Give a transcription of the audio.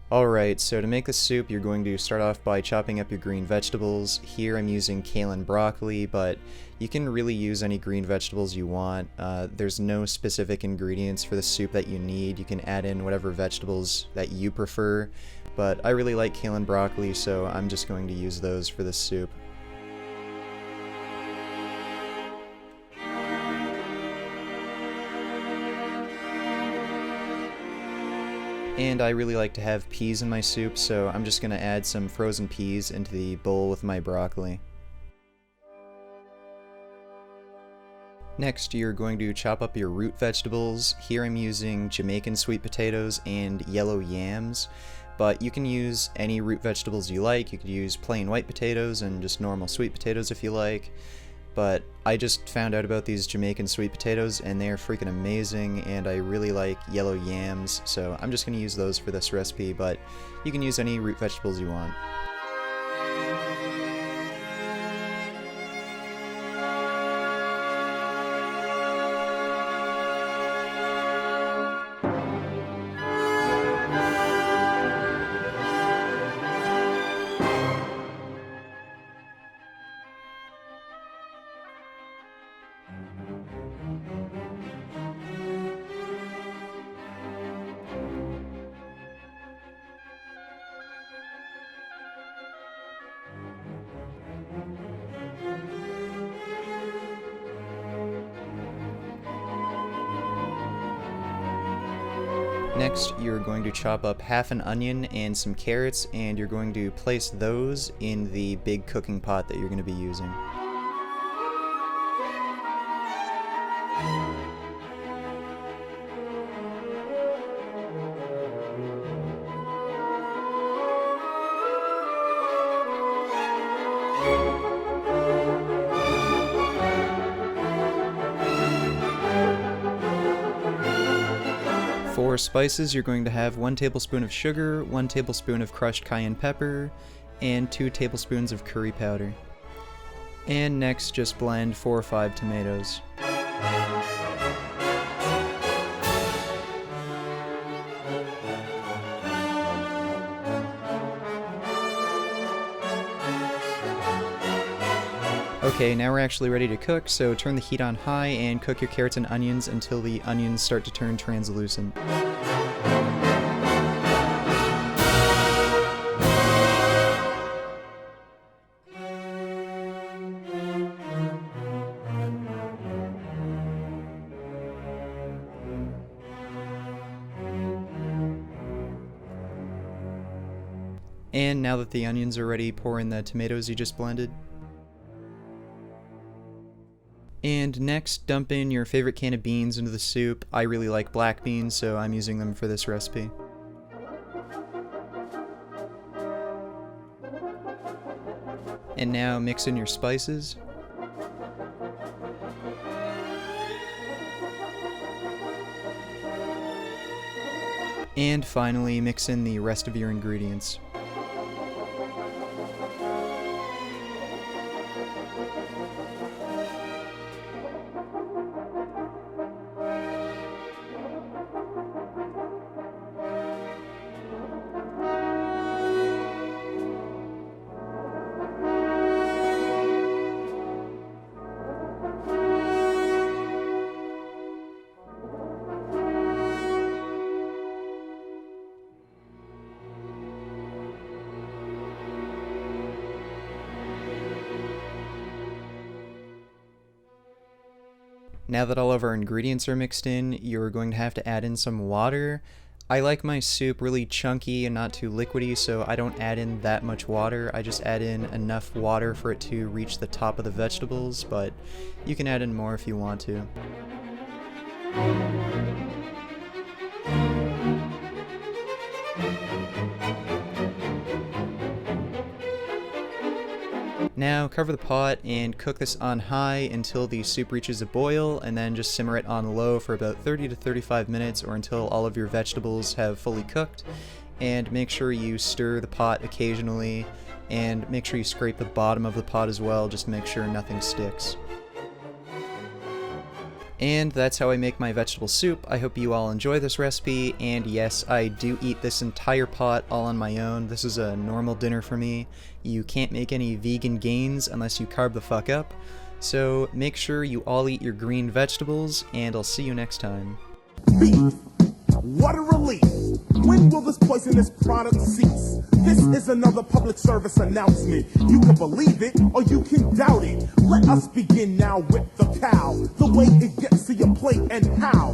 Alright, so to make the soup, you're going to start off by chopping up your green vegetables. Here I'm using kale and broccoli, but you can really use any green vegetables you want. There's no specific ingredients for the soup that you need. You can add in whatever vegetables that you prefer, but I really like kale and broccoli, so I'm just going to use those for this soup. And I really like to have peas in my soup, so I'm just going to add some frozen peas into the bowl with my broccoli. Next, you're going to chop up your root vegetables. Here I'm using Jamaican sweet potatoes and yellow yams, but you can use any root vegetables you like. You could use plain white potatoes and just normal sweet potatoes if you like. But I just found out about these Jamaican sweet potatoes and they're freaking amazing, and I really like yellow yams, so I'm just going to use those for this recipe, but you can use any root vegetables you want. Next, you're going to chop up half an onion and some carrots, and you're going to place those in the big cooking pot that you're going to be using. For spices, you're going to have 1 tablespoon of sugar, 1 tablespoon of crushed cayenne pepper, and 2 tablespoons of curry powder. And next, just blend 4 or 5 tomatoes. Okay, now we're actually ready to cook, so turn the heat on high and cook your carrots and onions until the onions start to turn translucent. And now that the onions are ready, pour in the tomatoes you just blended. And next, dump in your favorite can of beans into the soup. I really like black beans, so I'm using them for this recipe. And now mix in your spices. And finally, mix in the rest of your ingredients. Now that all of our ingredients are mixed in, you're going to have to add in some water. I like my soup really chunky and not too liquidy, so I don't add in that much water. I just add in enough water for it to reach the top of the vegetables, but you can add in more if you want to. Now cover the pot and cook this on high until the soup reaches a boil, and then just simmer it on low for about 30 to 35 minutes or until all of your vegetables have fully cooked. And make sure you stir the pot occasionally, and make sure you scrape the bottom of the pot as well, just to make sure nothing sticks. And that's how I make my vegetable soup. I hope you all enjoy this recipe, and yes, I do eat this entire pot all on my own. This is a normal dinner for me. You can't make any vegan gains unless you carb the fuck up. So make sure you all eat your green vegetables, and I'll see you next time. Beef. What a relief. When will this poisonous product cease? This is another public service announcement. You can believe it or you can doubt it. Let us begin now with the cow. The way it gets to your plate and how.